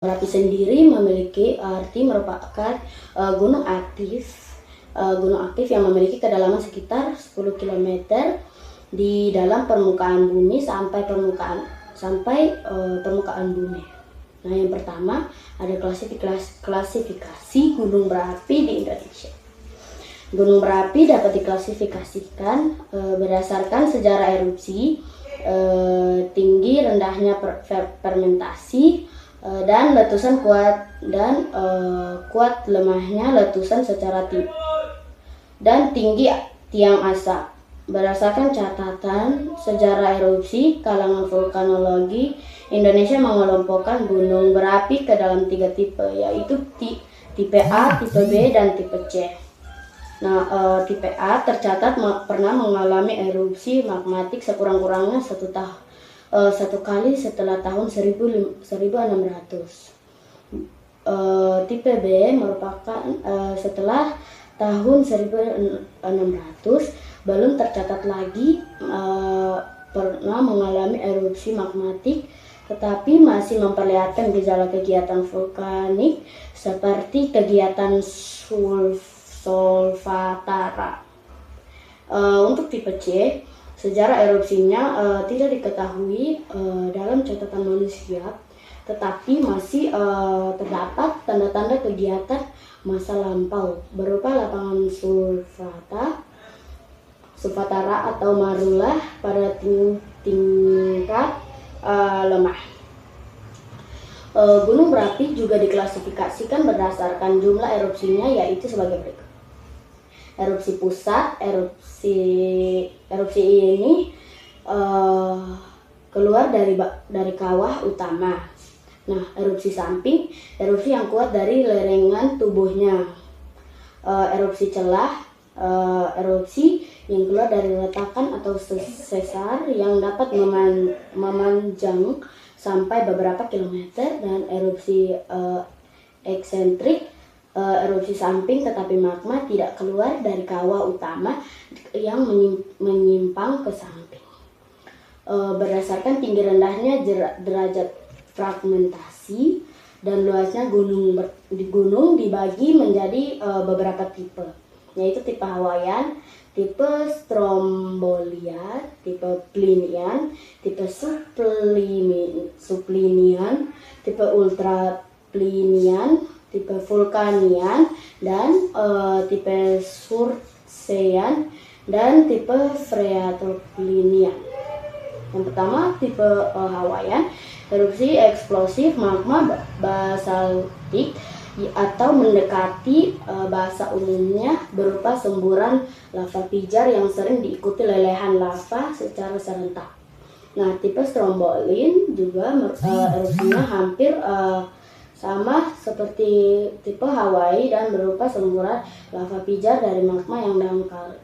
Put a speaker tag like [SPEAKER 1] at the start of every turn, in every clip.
[SPEAKER 1] Merapi sendiri memiliki arti merupakan gunung aktif yang memiliki kedalaman sekitar 10 km di dalam permukaan bumi sampai permukaan bumi. Nah, yang pertama ada klasifikasi gunung berapi di Indonesia. Gunung berapi dapat diklasifikasikan berdasarkan sejarah erupsi, tinggi rendahnya fermentasi, dan letusan kuat lemahnya letusan secara tipe dan tinggi tiang asap. Berdasarkan catatan sejarah erupsi kalangan vulkanologi, Indonesia mengelompokkan gunung berapi ke dalam 3 tipe, yaitu tipe A, tipe B, dan tipe C. Nah, tipe A tercatat pernah mengalami erupsi magmatik sekurang-kurangnya satu kali setelah tahun 1600. Tipe B merupakan setelah tahun 1600 belum tercatat lagi pernah mengalami erupsi magmatik, tetapi masih memperlihatkan gejala kegiatan vulkanik seperti kegiatan solfatara. Untuk tipe C, sejarah erupsinya tidak diketahui dalam catatan manusia, tetapi masih terdapat tanda-tanda kegiatan masa lampau berupa lapangan sulfatara atau marula pada tingkat lemah. Gunung berapi juga diklasifikasikan berdasarkan jumlah erupsinya, yaitu sebagai berikut. Erupsi pusat, erupsi ini keluar dari kawah utama. Nah, erupsi samping, erupsi yang kuat dari lereng tubuhnya. Erupsi celah, erupsi yang keluar dari retakan atau sesar yang dapat memanjang sampai beberapa kilometer. Dan erupsi eksentrik, erupsi samping tetapi magma tidak keluar dari kawah utama yang menyimpang ke samping. Berdasarkan tinggi rendahnya derajat fragmentasi dan luasnya gunung dibagi menjadi beberapa tipe, yaitu tipe Hawaiian, tipe Strombolian, tipe Plinian, tipe Subplinian, tipe Ultraplinian, tipe Vulkanian, dan tipe Surtzian, dan tipe Phreatoplinian. Yang pertama, tipe Hawaiian, erupsi eksplosif magma basaltik atau mendekati bahasa umumnya berupa semburan lava pijar yang sering diikuti lelehan lava secara serentak. Nah, tipe Strombolin juga erupsinya hampir sama seperti tipe Hawaii dan berupa semburan lava pijar dari magma yang dangkal.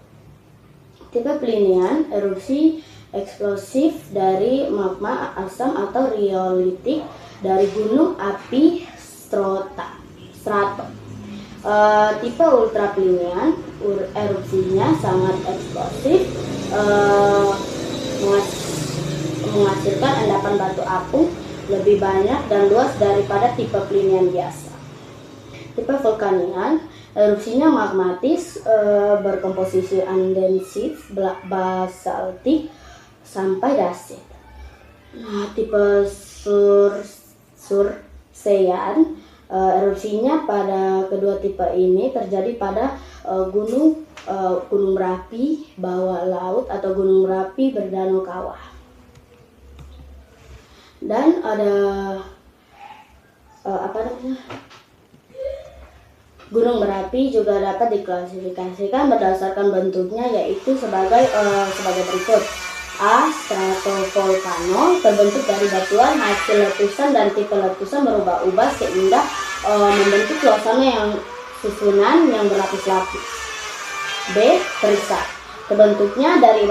[SPEAKER 1] Tipe Plinian, erupsi eksplosif dari magma asam atau riolitik dari gunung api strato. Tipe Ultraplinian, erupsinya sangat eksplosif, menghasilkan endapan batu apung lebih banyak dan luas daripada tipe Plinian biasa. Tipe Vulkanian, erupsinya magmatis, berkomposisi andesit, basaltik, sampai dasit. Nah, tipe Surtzian, erupsinya pada kedua tipe ini terjadi pada gunung berapi bawah laut atau gunung berapi berdanau kawah. Dan ada gunung berapi juga dapat diklasifikasikan berdasarkan bentuknya, yaitu sebagai berikut. A. Stratovolcano, terbentuk dari batuan hasil letusan dan tipe letusan berubah-ubah sehingga membentuk suasana yang susunan yang berlapis-lapis. B. Perisai, terbentuknya dari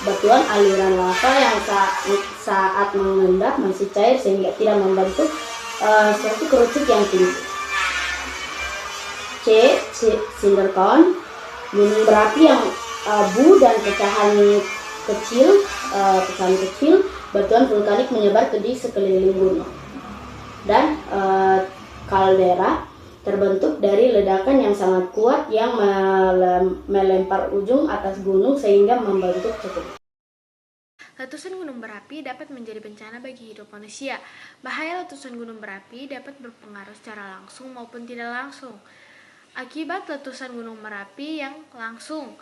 [SPEAKER 1] batuan aliran lava yang saat mengendap masih cair sehingga tidak membentuk suatu kerucut yang tinggi. C. Cinder cone, gunung berapi yang abu dan pecahan kecil, batuan vulkanik menyebar di sekeliling gunung. Dan kaldera terbentuk dari ledakan yang sangat kuat yang melempar ujung atas gunung sehingga membentuk cekungan.
[SPEAKER 2] Letusan gunung berapi dapat menjadi bencana bagi hidup manusia. Bahaya letusan gunung berapi dapat berpengaruh secara langsung maupun tidak langsung. Akibat letusan gunung berapi yang langsung,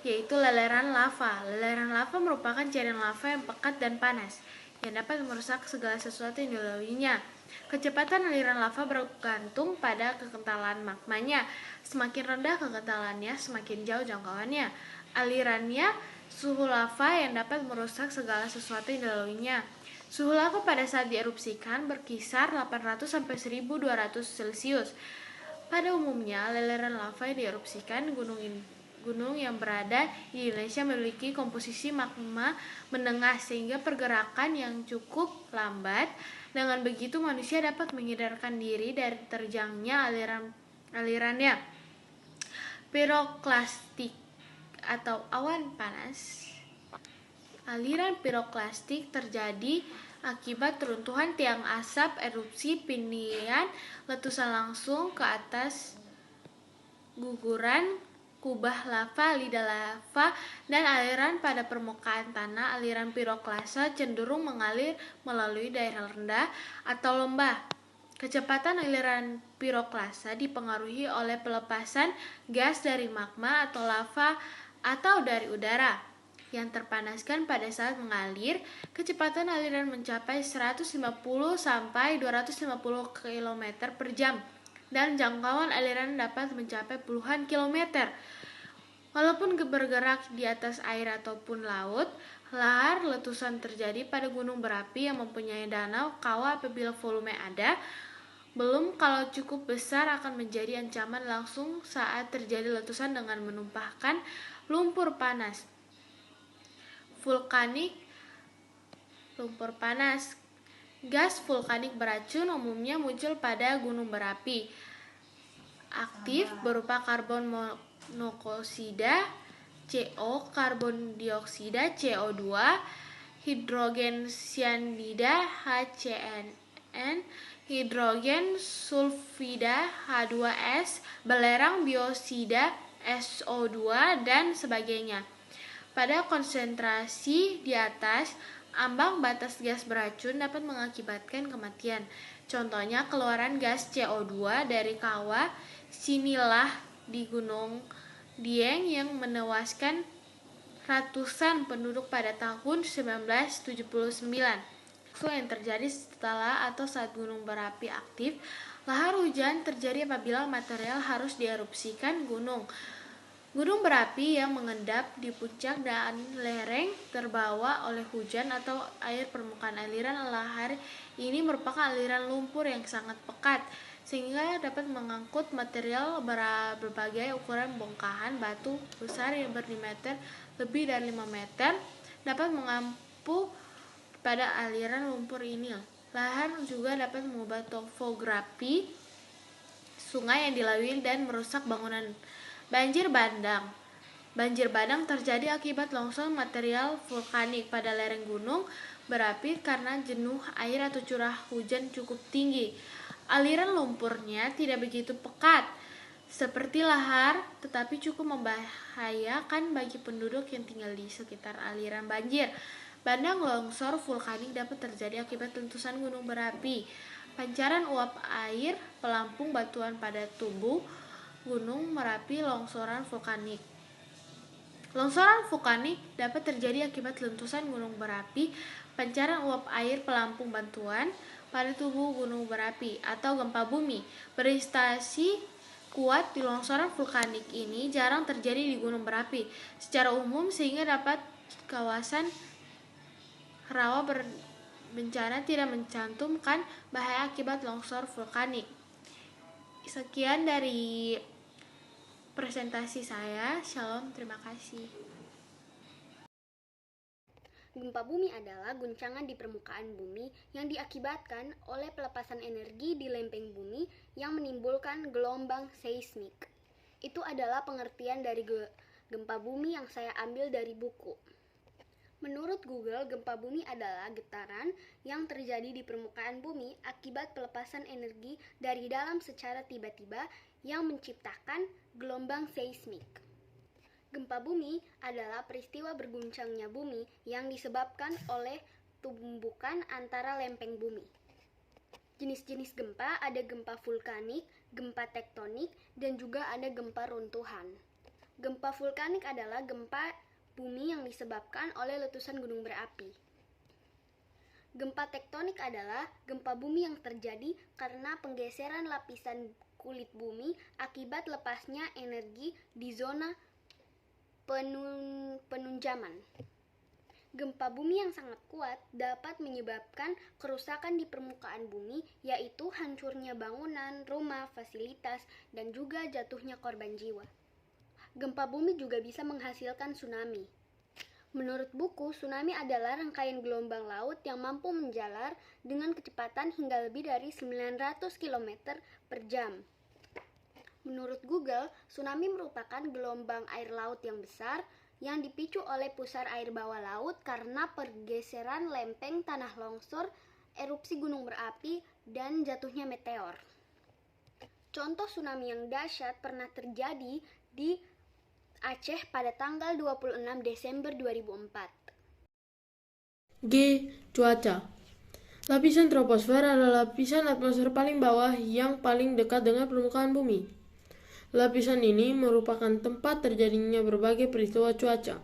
[SPEAKER 2] yaitu leleran lava. Leleran lava merupakan cairan lava yang pekat dan panas, yang dapat merusak segala sesuatu yang dilaluinya. Kecepatan aliran lava bergantung pada kekentalan magmanya. Semakin rendah kekentalannya, semakin jauh jangkauannya. Alirannya, suhu lava yang dapat merusak segala sesuatu yang dilaluinya. Suhu lava pada saat dierupsikan berkisar 800 sampai 1200 Celcius. Pada umumnya, leleran lava yang dierupsikan gunung yang berada di Indonesia memiliki komposisi magma menengah sehingga pergerakan yang cukup lambat. Dengan begitu manusia dapat menghindarkan diri dari terjangnya alirannya. Piroklastik atau awan panas. Aliran piroklastik terjadi akibat runtuhan tiang asap, erupsi, pindian, letusan langsung ke atas, guguran, kubah lava, lidah lava, dan aliran pada permukaan tanah. Aliran piroklase cenderung mengalir melalui daerah rendah atau lembah. Kecepatan aliran piroklase dipengaruhi oleh pelepasan gas dari magma atau lava atau dari udara yang terpanaskan pada saat mengalir. Kecepatan aliran mencapai 150 sampai 250 km per jam dan jangkauan aliran dapat mencapai puluhan kilometer. Walaupun bergerak di atas air ataupun laut, lahar letusan terjadi pada gunung berapi yang mempunyai danau, kawah apabila volume ada. Belum kalau cukup besar akan menjadi ancaman langsung saat terjadi letusan dengan menumpahkan lumpur panas. Vulkanik, lumpur panas. Gas vulkanik beracun umumnya muncul pada gunung berapi. Aktif berupa karbon monoksida CO, karbon dioksida CO2, hidrogen cyanida HCN, hidrogen sulfida H2S, belerang biosida SO2 dan sebagainya. Pada konsentrasi di atas, ambang batas gas beracun dapat mengakibatkan kematian. Contohnya keluaran gas CO2 dari kawah Sinilah di Gunung Dieng yang menewaskan ratusan penduduk pada tahun 1979. Itu yang terjadi setelah atau saat gunung berapi aktif. Lahar hujan terjadi apabila material harus dierupsikan gunung. Gunung berapi yang mengendap di puncak dan lereng terbawa oleh hujan atau air. Permukaan aliran lahar ini merupakan aliran lumpur yang sangat pekat sehingga dapat mengangkut material berbagai ukuran. Bongkahan batu besar yang berdiameter lebih dari 5 meter dapat mengampu pada aliran lumpur ini. Lahar juga dapat mengubah topografi sungai yang dilalui dan merusak bangunan. Banjir bandang. Banjir bandang terjadi akibat longsor material vulkanik pada lereng gunung berapi karena jenuh air atau curah hujan cukup tinggi. Aliran lumpurnya tidak begitu pekat seperti lahar, tetapi cukup membahayakan bagi penduduk yang tinggal di sekitar aliran banjir. Bandang longsor vulkanik dapat terjadi akibat letusan gunung berapi. Pancaran uap air pelampung batuan pada tubuh gunung Merapi. Longsoran vulkanik. Longsoran vulkanik dapat terjadi akibat letusan gunung berapi, pancaran uap air pelampung batuan pada tubuh gunung berapi, atau gempa bumi. Berinstasi kuat di longsoran vulkanik ini jarang terjadi di gunung berapi secara umum sehingga dapat kawasan rawa bencana tidak mencantumkan bahaya akibat longsor vulkanik. Sekian dari presentasi saya. Shalom, terima kasih.
[SPEAKER 3] Gempa bumi adalah guncangan di permukaan bumi yang diakibatkan oleh pelepasan energi di lempeng bumi yang menimbulkan gelombang seismik. Itu adalah pengertian dari gempa bumi yang saya ambil dari buku. Menurut Google, gempa bumi adalah getaran yang terjadi di permukaan bumi akibat pelepasan energi dari dalam secara tiba-tiba yang menciptakan gelombang seismik. Gempa bumi adalah peristiwa berguncangnya bumi yang disebabkan oleh tumbukan antara lempeng bumi. Jenis-jenis gempa ada gempa vulkanik, gempa tektonik, dan juga ada gempa runtuhan. Gempa vulkanik adalah gempa bumi yang disebabkan oleh letusan gunung berapi. Gempa tektonik adalah gempa bumi yang terjadi karena penggeseran lapisan kulit bumi akibat lepasnya energi di zona penunjaman. Gempa bumi yang sangat kuat dapat menyebabkan kerusakan di permukaan bumi, yaitu hancurnya bangunan, rumah, fasilitas, dan juga jatuhnya korban jiwa. Gempa bumi juga bisa menghasilkan tsunami. Menurut buku, tsunami adalah rangkaian gelombang laut yang mampu menjalar dengan kecepatan hingga lebih dari 900 km per jam. Menurut Google, tsunami merupakan gelombang air laut yang besar yang dipicu oleh pusar air bawah laut karena pergeseran lempeng tanah longsor, erupsi gunung berapi, dan jatuhnya meteor. Contoh tsunami yang dahsyat pernah terjadi di Aceh pada tanggal 26 Desember 2004.
[SPEAKER 4] G. Cuaca. Lapisan troposfer adalah lapisan atmosfer paling bawah yang paling dekat dengan permukaan bumi. Lapisan ini merupakan tempat terjadinya berbagai peristiwa cuaca.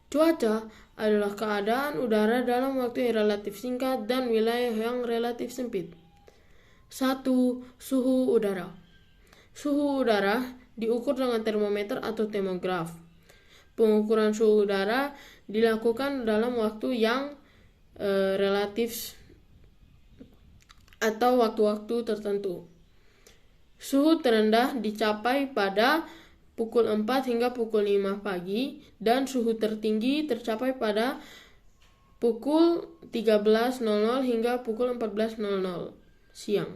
[SPEAKER 4] Cuaca adalah keadaan udara dalam waktu yang relatif singkat dan wilayah yang relatif sempit. 1. Suhu udara. Suhu udara diukur dengan termometer atau termograf. Pengukuran suhu udara dilakukan dalam waktu yang relatif atau waktu-waktu tertentu. Suhu terendah dicapai pada pukul 4 hingga pukul 5 pagi dan suhu tertinggi tercapai pada pukul 13.00 hingga pukul 14.00 siang.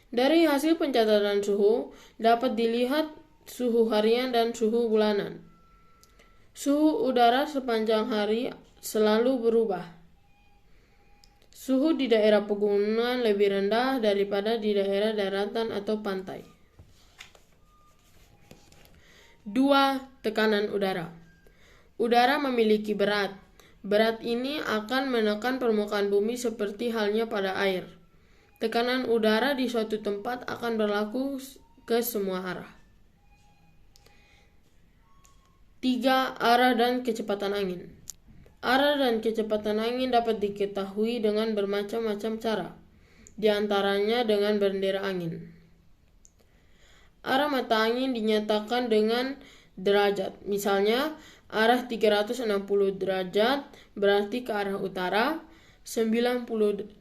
[SPEAKER 4] Dari hasil pencatatan suhu, dapat dilihat suhu harian dan suhu bulanan. Suhu udara sepanjang hari selalu berubah. Suhu di daerah pegunungan lebih rendah daripada di daerah daratan atau pantai. 2. Tekanan udara. Udara memiliki berat. Berat ini akan menekan permukaan bumi seperti halnya pada air. Tekanan udara di suatu tempat akan berlaku ke semua arah. 3. Arah dan kecepatan angin. Arah dan kecepatan angin dapat diketahui dengan bermacam-macam cara, di antaranya dengan bendera angin. Arah mata angin dinyatakan dengan derajat. Misalnya, arah 360 derajat berarti ke arah utara, 90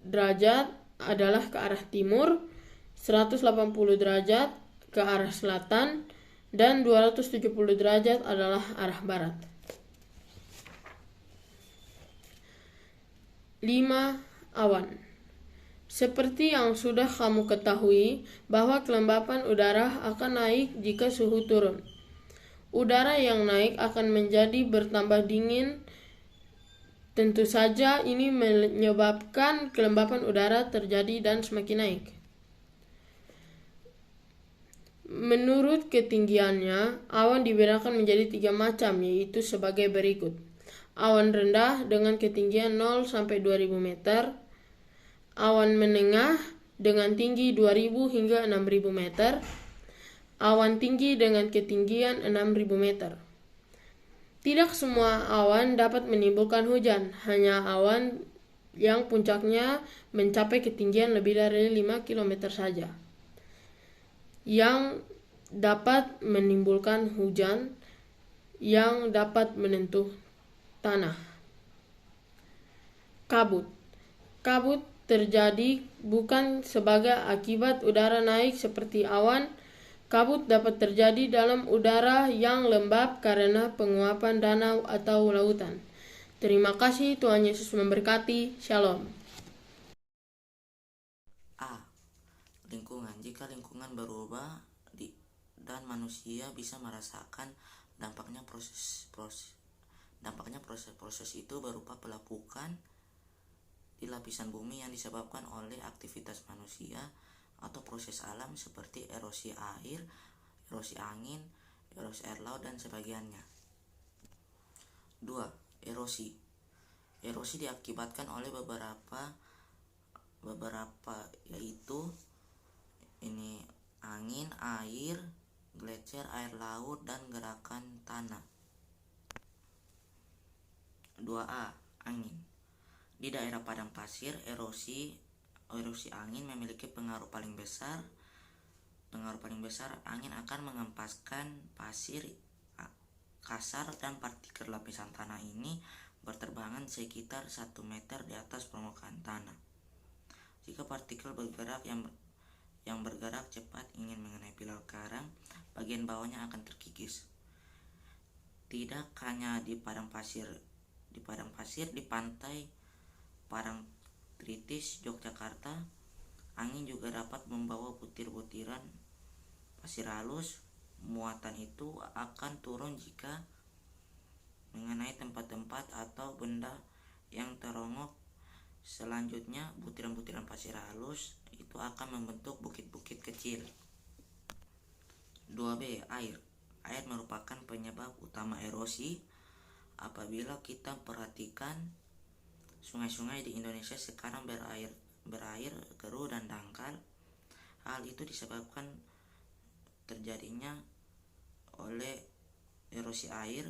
[SPEAKER 4] derajat adalah ke arah timur, 180 derajat ke arah selatan, dan 270 derajat adalah arah barat. 5. Awan. Seperti yang sudah kamu ketahui bahwa kelembapan udara akan naik jika suhu turun. Udara yang naik akan menjadi bertambah dingin. Tentu saja ini menyebabkan kelembapan udara terjadi dan semakin naik. Menurut ketinggiannya, awan dibedakan menjadi 3 macam, yaitu sebagai berikut. Awan rendah dengan ketinggian 0 sampai 2000 meter. Awan menengah dengan tinggi 2000 hingga 6000 meter. Awan tinggi dengan ketinggian 6000 meter. Tidak semua awan dapat menimbulkan hujan, hanya awan yang puncaknya mencapai ketinggian lebih dari 5 km saja yang dapat menimbulkan hujan yang dapat menyentuh tanah. Kabut. Kabut terjadi bukan sebagai akibat udara naik seperti awan. Kabut dapat terjadi dalam udara yang lembab karena penguapan danau atau lautan. Terima kasih, Tuhan Yesus memberkati. Shalom.
[SPEAKER 5] A. Lingkungan. Jika lingkungan berubah dan manusia bisa merasakan dampaknya Dampaknya proses-proses itu berupa pelapukan di lapisan bumi yang disebabkan oleh aktivitas manusia atau proses alam seperti erosi air, erosi angin, erosi air laut dan sebagainya. 2. Erosi. Erosi diakibatkan oleh beberapa yaitu ini angin, air, gletser, air laut dan gerakan tanah. 2A. Angin. Di daerah padang pasir, erosi angin memiliki pengaruh paling besar. Angin akan mengempaskan pasir kasar dan partikel lapisan tanah ini berterbangan sekitar 1 meter di atas permukaan tanah. Jika partikel yang bergerak cepat ingin mengenai pilar karang, bagian bawahnya akan terkikis. Tidak hanya di padang pasir, di pantai Parangtritis, Yogyakarta, angin juga dapat membawa butir-butiran pasir halus. Muatan itu akan turun jika mengenai tempat-tempat atau benda yang terongok. Selanjutnya, butiran-butiran pasir halus itu akan membentuk bukit-bukit kecil. 2B. Air. Air merupakan penyebab utama erosi. Apabila kita perhatikan, sungai-sungai di Indonesia sekarang berair keruh dan dangkal. Hal itu disebabkan terjadinya oleh erosi air.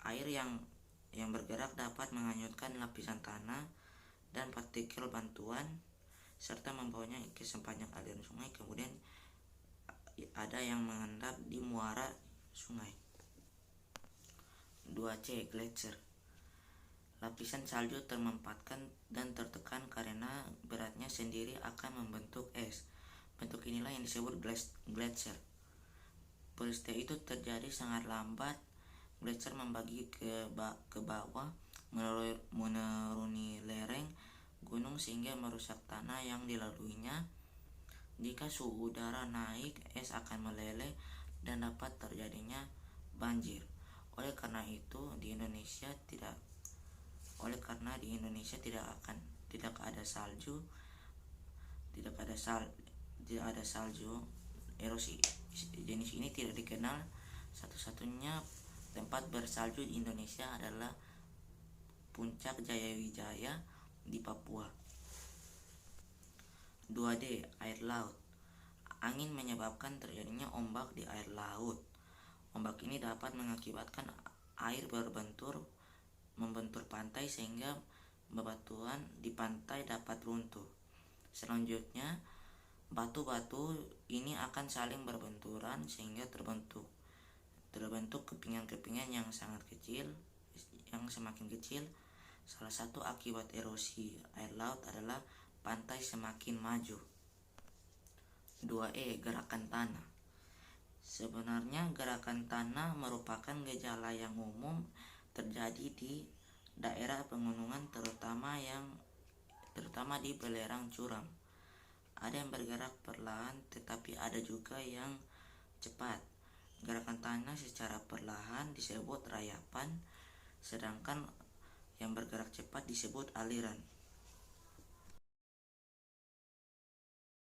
[SPEAKER 5] Air yang bergerak dapat menghanyutkan lapisan tanah dan partikel bantuan serta membawanya ke sepanjang aliran sungai, kemudian ada yang mengendap di muara sungai. 2C. Gletser. Lapisan salju termempatkan dan tertekan karena beratnya sendiri akan membentuk es. Bentuk inilah yang disebut gletser. Peristiwa itu terjadi sangat lambat. Gletser membagi ke bawah, menuruni lereng gunung sehingga merusak tanah yang dilaluinya. Jika suhu udara naik, es akan meleleh dan dapat terjadinya banjir. Oleh karena di Indonesia tidak ada salju, erosi jenis ini tidak dikenal. Satu-satunya tempat bersalju di Indonesia adalah Puncak Jayawijaya di Papua. 2D. Air laut. Angin menyebabkan terjadinya ombak di air laut. Ombak ini dapat mengakibatkan air membentur pantai sehingga bebatuan di pantai dapat runtuh. Selanjutnya, batu-batu ini akan saling berbenturan sehingga terbentuk kepingan-kepingan yang semakin kecil. Salah satu akibat erosi air laut adalah pantai semakin maju. 2E. Gerakan tanah. Sebenarnya gerakan tanah merupakan gejala yang umum terjadi di daerah pegunungan terutama di belerang curam. Ada yang bergerak perlahan tetapi ada juga yang cepat. Gerakan tanah secara perlahan disebut rayapan, sedangkan yang bergerak cepat disebut aliran.